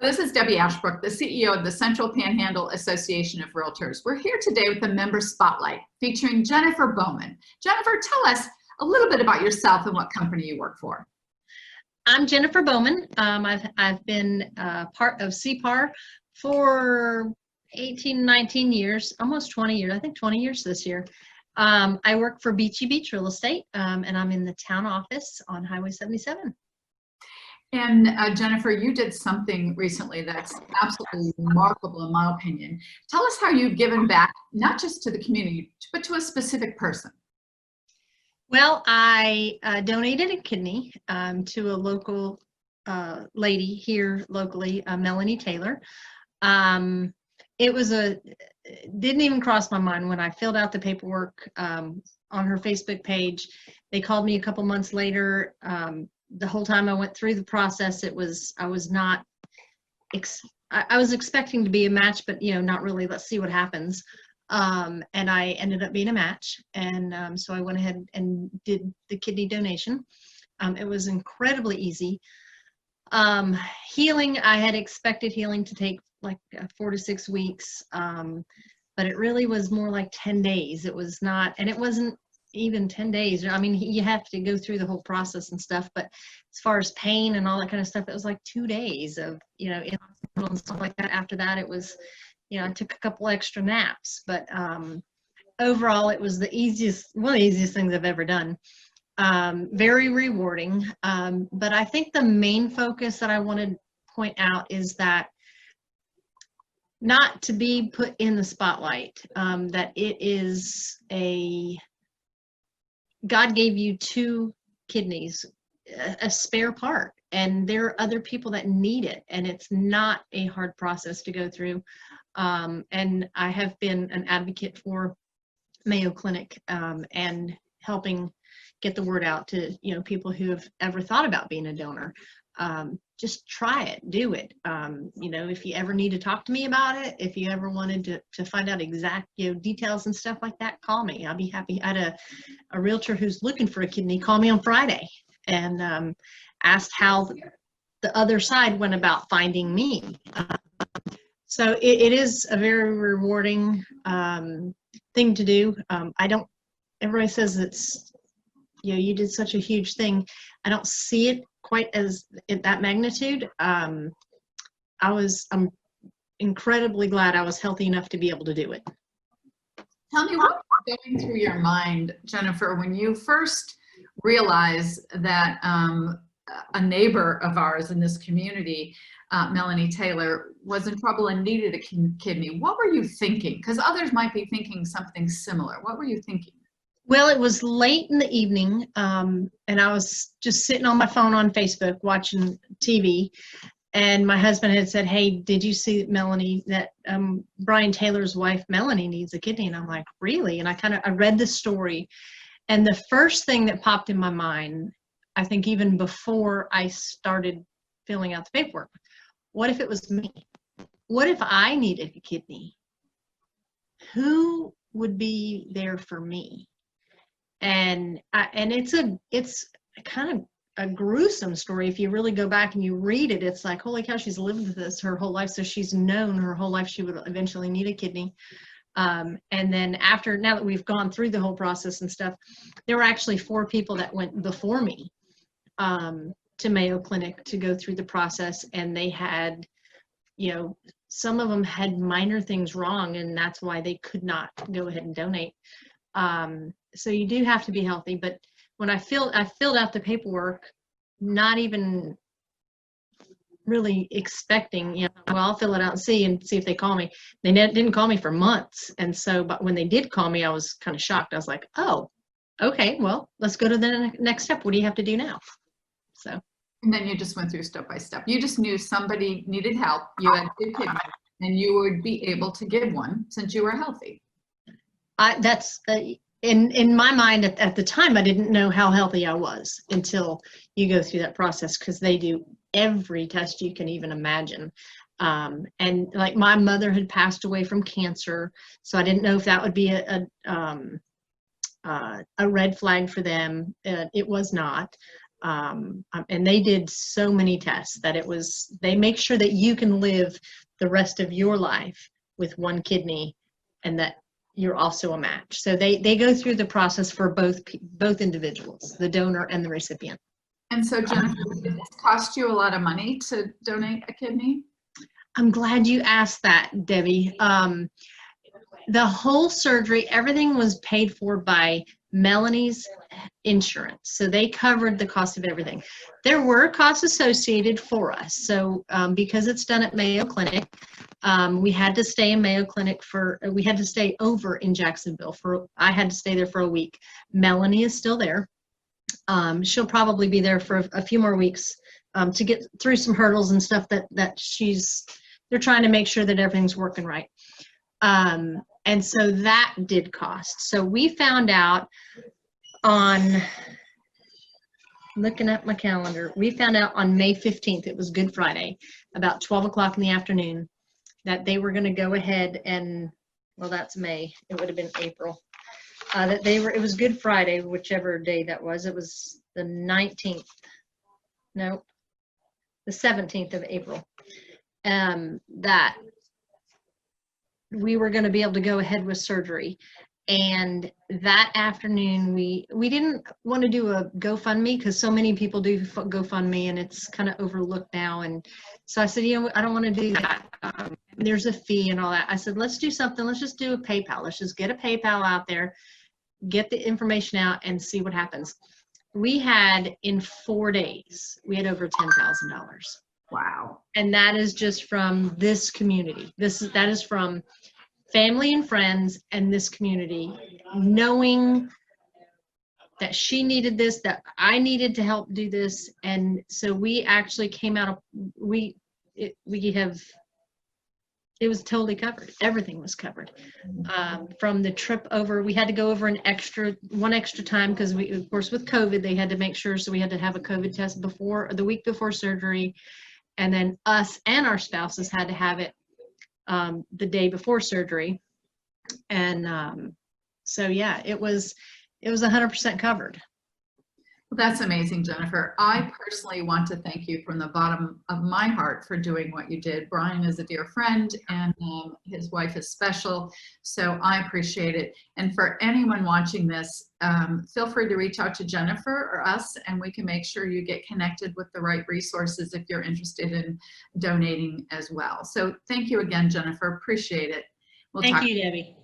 This is Debbie Ashbrook, the CEO of the Central Panhandle Association of Realtors. We're here today with the Member Spotlight featuring Jennifer Bowman. Jennifer, tell us a little bit about yourself and what company you work for. I'm Jennifer Bowman. I've been part of CPAR for 18, 19 years, almost 20 years, I think 20 years this year. I work for Beachy Beach Real Estate, and I'm in the town office on Highway 77. And Jennifer, you did something recently that's absolutely remarkable in my opinion. Tell us how you've given back, not just to the community, but to a specific person. Well, I donated a kidney to a local lady here locally, Melanie Taylor. Didn't even cross my mind when I filled out the paperwork on her Facebook page. They called me a couple months later. The whole time I went through the process, I was expecting to be a match, but not really. Let's see what happens. And I ended up being a match, and so I went ahead and did the kidney donation. It was incredibly easy. Healing, I had expected healing to take like 4 to 6 weeks, but it really was more like 10 days. It was not, and it wasn't even 10 days. I mean, you have to go through the whole process and stuff, but as far as pain and all that kind of stuff, it was like 2 days of, in hospital and stuff like that. After that, it was, I took a couple extra naps, but overall, it was one of the easiest things I've ever done. Very rewarding. But I think the main focus that I want to point out is that not to be put in the spotlight, that it is God gave you 2 kidneys, a spare part, and there are other people that need it, and it's not a hard process to go through. And I have been an advocate for Mayo Clinic and helping get the word out to people who have ever thought about being a donor. Just try it, do it. If you ever need to talk to me about it, if you ever wanted to find out exact details and stuff like that, call me. I'll be happy. I had a realtor who's looking for a kidney call me on Friday and asked how the other side went about finding me. So it is a very rewarding thing to do. Everybody says it's, you did such a huge thing. I don't see it quite as at that magnitude. I'm incredibly glad I was healthy enough to be able to do it. Tell me what was going through your mind, Jennifer, when you first realized that a neighbor of ours in this community, Melanie Taylor, was in trouble and needed a kidney. What were you thinking? Because others might be thinking something similar. What were you thinking? Well, it was late in the evening, and I was just sitting on my phone on Facebook watching TV, and my husband had said, "Hey, did you see Melanie, that Brian Taylor's wife, Melanie, needs a kidney?" And I'm like, "Really?" And I read the story, and the first thing that popped in my mind, I think even before I started filling out the paperwork, what if it was me? What if I needed a kidney? Who would be there for me? And it's kind of a gruesome story. If you really go back and you read it, it's like, holy cow, she's lived with this her whole life. So she's known her whole life she would eventually need a kidney. And then now that we've gone through the whole process and stuff, there were actually 4 people that went before me to Mayo Clinic to go through the process, and they had, some of them had minor things wrong, and that's why they could not go ahead and donate. So you do have to be healthy. But when I filled out the paperwork, not even really expecting, well, I'll fill it out and see if they call me. They didn't call me for months. And so, but when they did call me, I was kind of shocked. I was like, oh, okay, well, let's go to the next step. What do you have to do now? So. And then you just went through step by step. You just knew somebody needed help. You had 2 kidneys, and you would be able to give one since you were healthy. That's in my mind at the time, I didn't know how healthy I was until you go through that process, because they do every test you can even imagine. And like my mother had passed away from cancer, so I didn't know if that would be a red flag for them. It was not. And they did so many tests that they make sure that you can live the rest of your life with one kidney and that you're also a match. So they go through the process for both individuals, the donor and the recipient. And so, Jennifer, did this cost you a lot of money to donate a kidney? I'm glad you asked that, Debbie. The whole surgery, everything was paid for by Melanie's insurance. So they covered the cost of everything. There were costs associated for us. So because it's done at Mayo Clinic, we had to stay in Mayo Clinic we had to stay over in Jacksonville I had to stay there for a week. Melanie is still there. She'll probably be there for a few more weeks to get through some hurdles and stuff that they're trying to make sure that everything's working right. And so that did cost. So we found out looking at my calendar, we found out on May 15th, it was Good Friday, about 12 o'clock in the afternoon, that they were going to go ahead and, well, that's May. It would have been April. It was Good Friday, whichever day that was. It was the 19th. No, the 17th of April. That we were going to be able to go ahead with surgery. And that afternoon, we didn't want to do a GoFundMe because so many people do GoFundMe and it's kind of overlooked now. And so I said, I don't want to do that. There's a fee and all that. I said, let's do something. Let's just do a PayPal. Let's just get a PayPal out there, get the information out and see what happens. We had in 4 days, we had over $10,000. Wow. And that is just from this community. That is from family and friends and this community, knowing that she needed this, that I needed to help do this. And so we actually came out of, it was totally covered. Everything was covered. From the trip over, we had to go over one extra time because of course, with COVID, they had to make sure, so we had to have a COVID test the week before surgery. And then us and our spouses had to have it the day before surgery. And so, yeah, it was 100% covered. Well, that's amazing, Jennifer. I personally want to thank you from the bottom of my heart for doing what you did. Brian is a dear friend and his wife is special, so I appreciate it. And for anyone watching this, feel free to reach out to Jennifer or us and we can make sure you get connected with the right resources if you're interested in donating as well. So thank you again, Jennifer. Appreciate it. Thank you, Debbie.